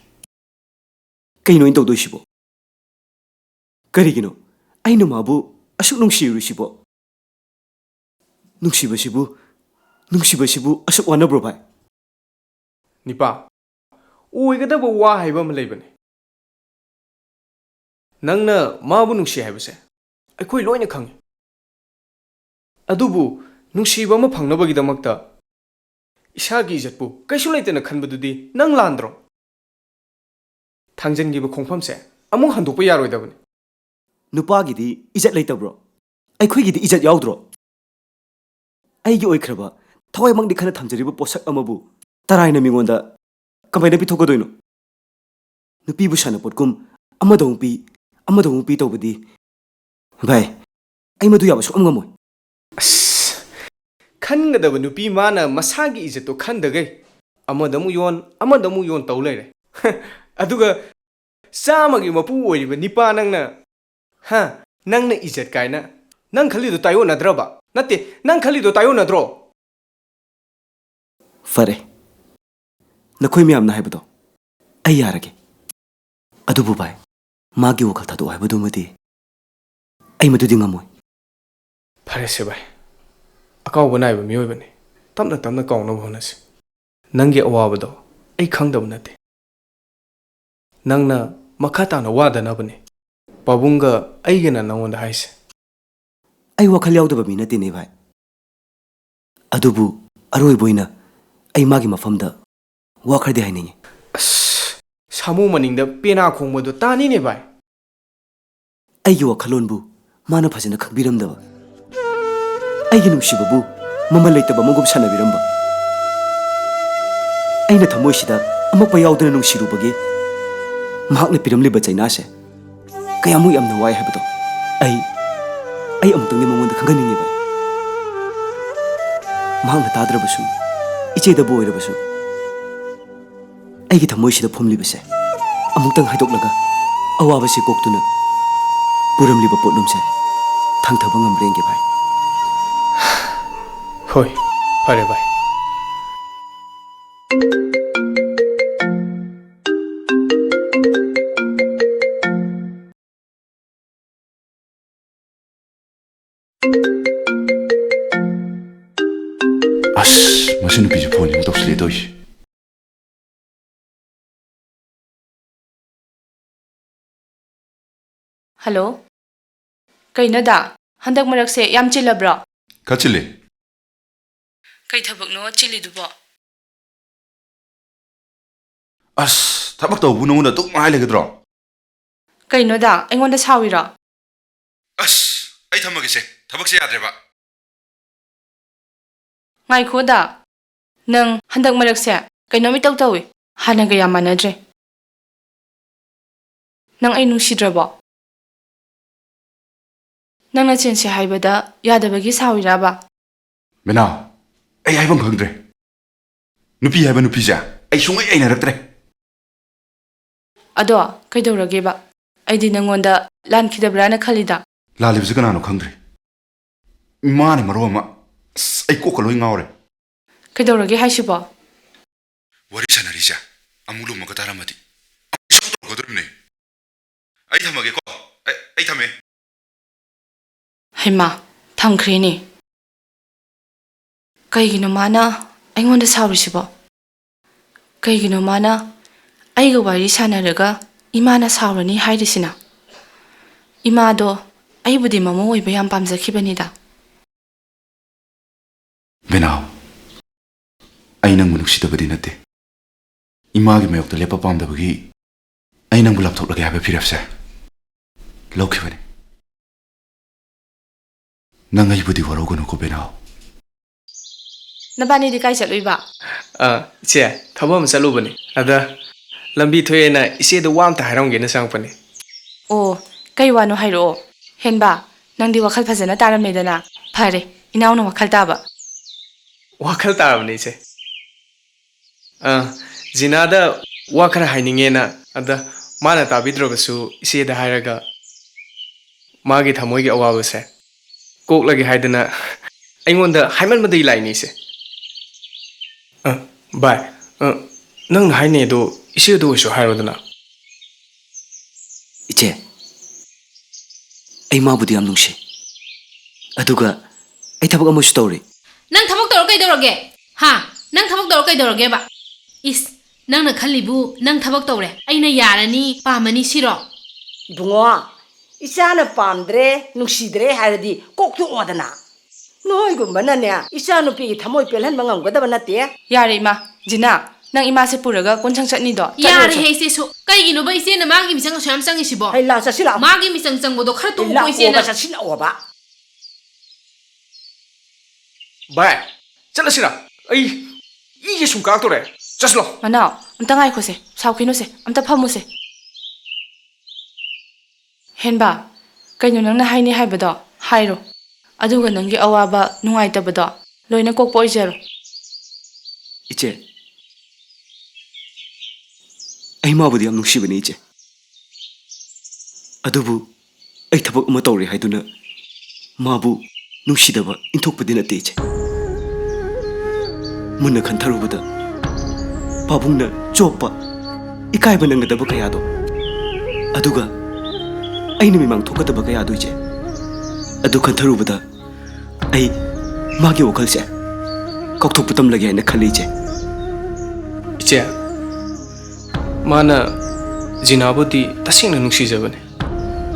Kaino in tawdoi sibo. Karigino, ai no mabu asuk nungsiru sibo. Nungsiba sibu asuk wana bro bai. Nipa, uigadaba wa haiba ma leibane. Nangna mabu nungsi haibase. Aikoi loina khangi. Adubu nungsiba ma phangnabagidamagta isagi ijatpu kaisu leitena khanbadudi nang landro. Thangjangiba khongphamse amung handokpa yaroidabane. Nupagidi ijat leitabro. Aikhoigidi ijat yaudro. Aigi oikraba thawai mangdi khana thamjariba posak amabu taraina mingonda kamaina pithokadoino. Nupibu sanapotkum amadong pi tawbadi. Bhai, ai madu yaba sukam ngamoy. Khangadaba nupi mana masagi ijato khandagai amadamu yon taw leire. Aduga samagi mapu oiriba nipa nangna ha nangna ijat kaina nang khalido tayo nadraba nate nang khalido tayo nadro. Fare. Nakhoi miyamna haibado. Ai yarage. Adubu bai. Magi wakal thadu haibado mati. Ai madudi ngamoy. Fare se bai. Akaw banai ba miyoy bane. Tamna kauna bonase. Nangi awabado ai khangdab nate. Nangna makhata na wada na bane. Pabunga aigena nangonda haise. Ai wakal yaudaba mi nate ne bai. Adubu aroi boina ai magi mafamda wakhardi hainengi. Samu maningda pena khongmado tani ne bai. Aigi wakhalonbu mana phajana khangbiramdaba. Aigi nungsibabu mamal leitaba mangum sanabiramba. Aina thamoisida amakpa yaudana nungsirubagi mahakna piramliba chainase kayamu yamna wai habado. Ai amtangni mangonda khanghaningi bai. Mahakna tadrabasu icheidabu oirabasu aigi thamoisida phomlibase amutang haidoklaga awabase koktuna puramliba potnumse thangthaba ngamrenge bai. Hoi, fare bai. Masi nupi je phone yung tawsli doy. Hello? Kaino da? Handak marakse yam chilabro? Kachile. Kay thabakno chilidubo? Thabak tawbu nunguna tuk mahal legadro. Kaino da? Aingonda sawiro? Ai thamagise. Thabak se yadre ba. Ngai khoda. Nang handak marakse kaino mi tawi. Hana ga yam manadre. Nang ai nungsidrabo? Nang na chense haibada yadabagi sawira ba? Benao. Ai haibam khangdre. Nupi haiba nupi ja. Ai sungai ai naraktre. Ado kaidawrage ba? Aidi nangonda lan khidabrana khalida. Lalibse kanano khangdre. Imane maroma. Ai kokaloi ngawre. Kaidawrage haisibo? Wari sanarija. Amulu makataramati. Shokto godrumne. Ai thamage ko. Ai thame. Haima, thamkhrini. Kaigino mana aingonda sawrisibo? Kaigino mana aiga wari sanaraga imana sawrani hairisina. Imado aibudi mamo oiba yam pamjakhibanida. Benao. Ai nang munuksidabadi nate. Imagi mayokta lepa pamdabagi ai nang bulapthoklage haiba phirapse. Lokhibani. Nang aibudi warogano ko benao. Nabani di kai chatloiba? Che, thabam salubani. Ada lambi thoyena ise do wam ta hairong gena sangpani. Oh, kai wano hairo. Henba, nang di wakhal phajana taramedana. Phare. ꯏꯅꯥꯎꯅ ꯋꯥꯈꯜ ꯇꯥꯕ ꯋꯥꯈꯜ ꯇꯥꯔꯕꯅꯤ ꯏꯆꯦ ꯖꯤꯅꯥꯗ ꯋꯥ ꯈꯔ ꯍꯥꯏꯅꯤꯡꯉꯦꯅ ꯑꯗ ꯃꯥꯅ ꯇꯥꯕꯤꯗ꯭ꯔꯕꯁꯨ ꯏꯆꯦꯗ ꯍꯥꯏꯔꯒ ꯃꯥꯒꯤ ꯊꯃꯣꯏꯒꯤ ꯑꯋꯥꯕꯁꯦ ꯀꯣꯛꯂꯒꯦ ꯍꯥꯏꯗꯅ ꯑꯩꯉꯣꯟꯗ ꯍꯥꯏꯃꯟꯕꯗꯒꯤ ꯂꯥꯛꯏꯅꯤ ꯏꯆꯦ ꯚꯥꯏ ꯅꯪꯅ ꯍꯥꯏꯅꯩꯗꯣ ꯏꯆꯦꯗ ꯑꯣꯏꯁꯨ ꯍꯥꯏꯔꯣꯗꯅ 이제 ꯑꯩ ꯃꯥꯕꯨꯗꯤ ꯌꯥꯝ ꯅꯨꯡꯁꯤ ꯑꯗꯨꯒ ꯑꯩ ꯊꯕꯛ ꯑꯃꯁꯨ ꯇꯧꯔꯤ ꯅꯪ ꯊꯕꯛ ꯇꯧꯔ ꯀꯩꯗꯧꯔꯒꯦ ꯍꯥ ꯅꯪ ꯊꯕꯛ ꯇꯧꯔ ꯀꯩꯗꯧꯔꯒꯦꯕ ꯏꯁ ꯅꯪꯅ ꯈꯜꯂꯤꯕꯨ ꯅꯪ ꯊꯕꯛ ꯇꯧꯔꯦ ꯑꯩꯅ ꯌꯥꯔꯅꯤ ꯄꯥꯝꯃꯅꯤ ꯁꯤꯔꯣ ꯏꯕꯨꯡꯉꯣ ꯏꯆꯥꯅ ꯄꯥꯝꯗ꯭ꯔꯦ ꯅꯨꯡꯁꯤꯗ꯭ꯔꯦ ꯍꯥꯏꯔꯗꯤ ꯀꯣꯛꯊꯣꯛꯑꯣꯗꯅ ꯅꯣꯏꯒꯨꯝꯕꯅꯅꯦ ꯏꯆꯥ ꯅꯨꯄꯤꯒꯤ ꯊꯃꯣꯏ ꯄꯦꯜꯍꯟꯕ ꯉꯝꯒꯗꯕ ꯅꯠꯇꯦ ꯌꯥꯔꯦ ꯏꯃꯥ ꯖꯤꯅꯥ ꯅꯪ ꯏꯃꯥꯁꯦ ꯄꯨꯔꯒ ꯀꯣꯟꯁꯪ ꯆꯠꯅꯤꯗꯣ ꯌꯥꯔꯦ ꯍꯦ ꯏꯆꯦꯁꯨ ꯀꯩꯒꯤꯅꯣꯕ ꯏꯆꯦꯅ ꯃꯥꯒꯤ ꯃꯤꯆꯪ ꯑꯁꯨꯛ ꯌꯥꯝ ꯆꯪꯉꯤꯁꯤꯕꯣ ꯍꯩ ꯂꯥ ꯆꯠꯁꯤꯂꯥ ꯃꯥꯒꯤ ꯃꯤꯆꯪ ꯆꯪꯕꯗꯣ ꯈꯔ ꯇꯣꯛꯎꯀꯣ ꯏꯆꯦꯅ ꯂꯥꯛꯑꯣꯕ ꯆꯠꯁꯤꯜꯂꯛꯑꯣꯕ ꯚꯥꯏ ꯆꯠꯂꯁꯤꯔ ꯑꯩ 이게 좀 깎더래 ꯆꯠꯂꯣ ꯃꯅꯥꯎ ꯑꯝꯇ ꯉꯥꯏꯈꯣꯁꯦ ꯁꯥꯎꯈꯤꯅꯨꯁꯦ ꯑꯝꯇ ꯐꯝꯃꯨꯁꯦ ꯍꯦꯟꯕ ꯀꯩꯅꯣ ꯅꯪꯅ ꯍꯥꯏꯅꯤ ꯍꯥꯏꯕꯗꯣ ꯍꯥꯏꯔꯣ ꯑꯗꯨꯒ ꯅꯪꯒꯤ ꯑꯋꯥꯕ ꯅꯨꯡꯉꯥꯏꯇꯕꯗꯣ ꯂꯣꯏꯅ ꯀꯣꯛꯄ ꯑꯣꯏꯖꯔꯣ 이제 ꯑꯩ ꯃꯥꯕꯨꯗꯤ ꯌꯥꯝ ꯅꯨꯡꯁꯤꯕꯅꯤ 이제 ꯑꯗꯨꯕꯨ ꯑꯩ ꯊꯕꯛ ꯑꯃ ꯇꯧꯔꯦ ꯍꯥꯏꯗꯨꯅ ꯃꯥꯕꯨ ꯅꯨꯡꯁꯤꯗꯕ ꯏꯟꯊꯣꯛꯄꯗꯤ ꯅꯠꯇꯦ 이제 ꯃꯨꯟꯅ ꯈꯟꯊꯔꯨꯕꯗ ꯄꯥꯕꯨꯡꯅ ꯆꯣꯞꯄ ꯏꯀꯥꯏꯕ ꯅꯪꯒꯗꯕ ꯀꯌꯥꯗꯣ ꯑꯗꯨꯒ ꯑꯩꯅ ꯃꯤꯃꯥꯡ ꯊꯣꯛꯀꯗꯕ ꯀꯌꯥꯗꯣ 이제 ꯑꯗꯨ ꯈꯟꯊꯔꯨꯕꯗ ꯑꯩ ꯃꯥꯒꯤ ꯋꯥꯈꯜꯁꯦ ꯀꯥꯎꯊꯣꯛꯄ ꯇꯝꯂꯒꯦ ꯍꯥꯏꯅ ꯈꯜꯂꯤ 이제 이제 마나 지나부디 따싱나 눅시자버네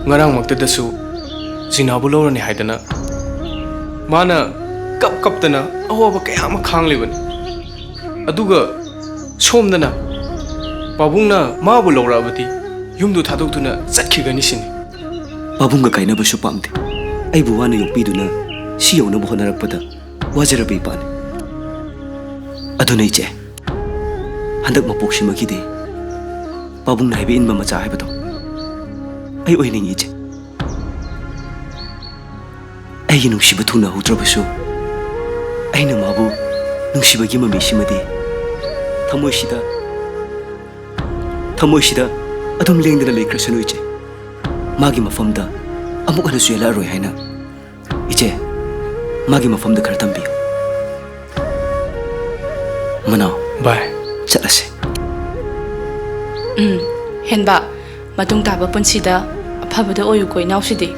nga랑막때다수 지나부 러러니 하이다나 마나 깝깝다나 어와바 그야마 캉리버네 아두가 솜다나 바붕나 마부 러라버디 윰도 타독두나 zat키가니 시니 바붕가 가이나버슈 팜데 아이부 와나 욕비두나 시여우나 호나락보다 와자라비 이빠네 아두나 이제 한dak mapoksimagidi pabung na habiin mamacha haibado ay oining ije ay nungsiba thuna hudrabasu ay na mabu nungsibagi mamisimadi thamoisida adum lengdana leikrasanu ije magi mafamda amuk hana suela roi haina ije magi mafamda khar tambiyo mana bye ꯆꯠꯂꯁꯦ ꯍꯦꯟꯕ ꯃꯇꯨꯡ ꯇꯥꯕ ꯄꯨꯟꯁꯤꯗ ꯑꯐꯕꯗ ꯑꯣꯏꯌꯨꯀꯣ ꯏꯅꯥꯎꯁꯤꯗꯤ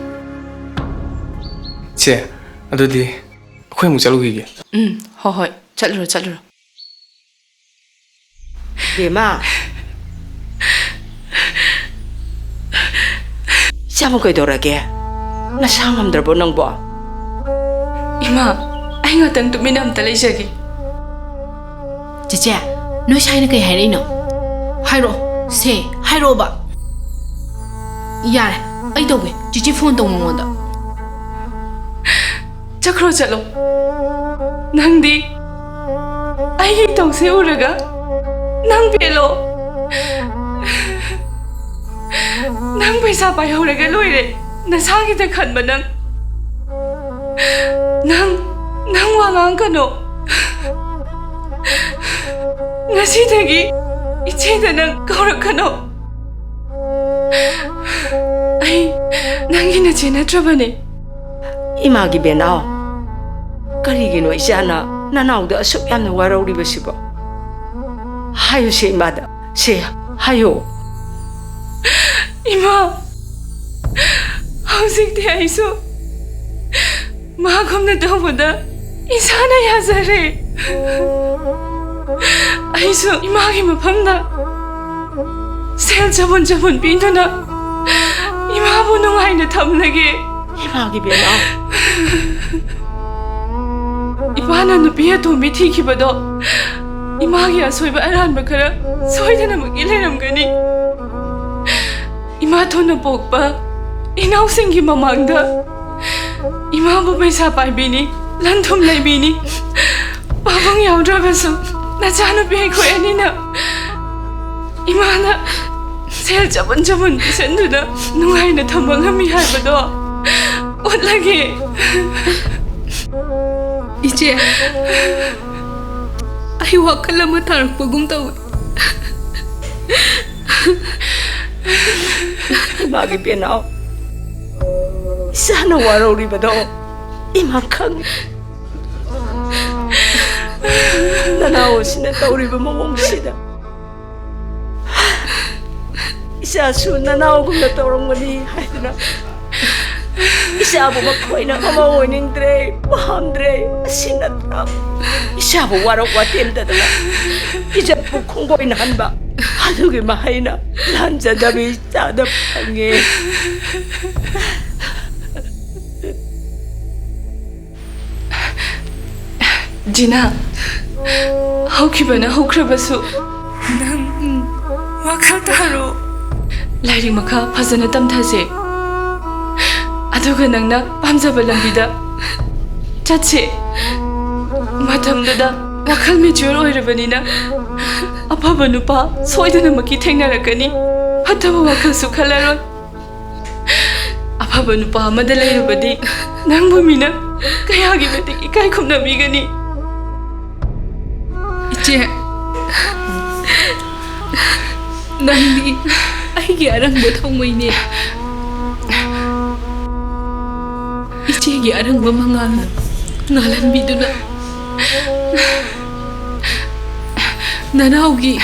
ꯆꯦ ꯑꯗꯨꯗꯤ ꯑꯩꯈꯣꯏ ꯑꯃꯨꯛ ꯆꯠꯂꯨꯈꯤꯒꯦ ꯍꯣꯏ ꯍꯣꯏ ꯆꯠꯂꯨꯔꯣ ꯕꯦꯃꯥ ꯏꯆꯥꯕꯨ ꯀꯩꯗꯧꯔꯒꯦ ꯅꯁꯥ ꯉꯝꯗ꯭ꯔꯕꯣ ꯅꯪꯕꯣ ꯏꯃꯥ ꯑꯩ ꯉꯥꯛꯇꯪ ꯇꯨꯃꯤꯟꯅ ꯑꯝꯇ ꯂꯩꯖꯒꯦ ꯆꯦꯆꯦ ꯅꯣꯏ ꯁꯥꯏꯅ ꯀꯩ ꯍꯥꯏꯔꯛꯏꯅꯣ ꯍꯥꯏꯔꯛꯑꯣ ꯁꯦ ꯍꯥꯏꯔꯛꯑꯣꯕ ꯌꯥꯔꯦ ꯑꯩ ꯇꯧꯒꯦ ꯆꯤꯆꯤ ꯐꯣꯟ ꯇꯧ ꯃꯉꯣꯟꯗ ꯆꯠꯈ꯭ꯔꯣ ꯆꯠꯂꯣ ꯅꯪꯗꯤ ꯑꯩꯒꯤ ꯇꯧꯁꯦ ꯎꯔꯒ ꯅꯪ ꯄꯦꯜꯂꯣ ꯅꯪ ꯄꯩꯁꯥ ꯄꯥꯏꯍꯧꯔꯒ ꯂꯣꯏꯔꯦ ꯅꯁꯥꯒꯤꯗ ꯈꯟꯕ ꯅꯪ ꯋꯥ ꯉꯥꯡꯒꯅꯣ ngasi icheda nang kaurakano ai nangi na chena trabane imagi benao karigino isana nanauda asuk yamna warauri basibo hayo se imada se hayo ima hausik te aiso magomna dawada isana yazare 아이수 이마기 마팜나 셀 저번 빈도나 이마부 농아이나 탐나게 이마기 변아 이바나 누비야 도미 티키버도 이마기야 소이바 알한바 카라 소이다나 먹일래람가니 이마 토나 복바 이나우생기 마망다 이마부 베사 파이비니 란톰 라이비니 바봉 야우드라바서 나자누비 고야니나 이마나 셀 저번 비선두나 누가이나 탐방함이 할거도 옷라게 Iche, ai wakal ama tarakpagum tawwe. Imagi Pianaw. Sana warawribado. Ima khang. Nanaw sina tawriba mawongsida. Isasu nanaw gumna tawrongmani haidna. Isabu makoyna amawoyningdre, pahamdre, sinatra. Isabu warok watemdadala. Ijapu khongboyna hanba. Adugi mahayna lanjadabi chada phange. Jina, haukhibana haukhrabasu. Nang wakal taro. Lairing makha phajana tamthase. Aduga nangna pamjaba lambida chatse. Matamdada wakal mature oirabanina. Afaba nupa soidana maki thengnarakani. Fataba wakalsu khalaroi. Afaba nupa amada lairabadi nangbu mina kayagi matik ikai khumnabigani. Iche, nangdi aigi arangba thongmoine. Ichegi arangba mangana ngalanbiduna. Nanaugi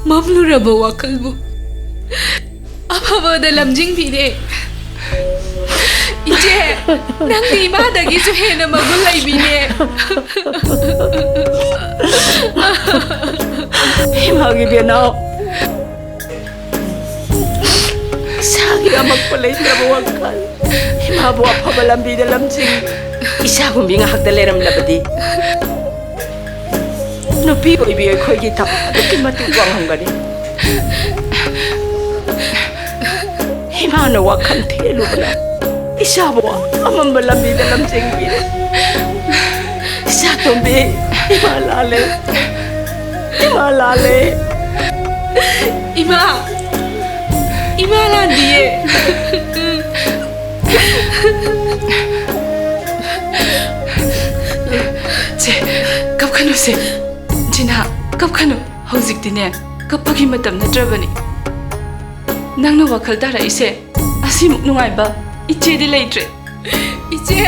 mamluraba wakalbu afabada lamjingpire. Iche, nangdi imadagi su hena magul laibine. Imagi Pianaw. Sagi amak palaytraba wakal. Imabu afaba lambida lamjing. Isagum binga hakda leramlabadi. Nupi oibi aikoigi thap aduki matik wanghamgani. Imana wakal thelubana. Isabu amamba lambida lamjingpire. Isatombe imalale. Imalale. Ima landiye. Che, kapkhanu se. Jina, kapkhanu. Haujiktine kapagi matam natrabani. Nangna wakal tara ise. Asimuk nungaiba iche di leitre. Iche.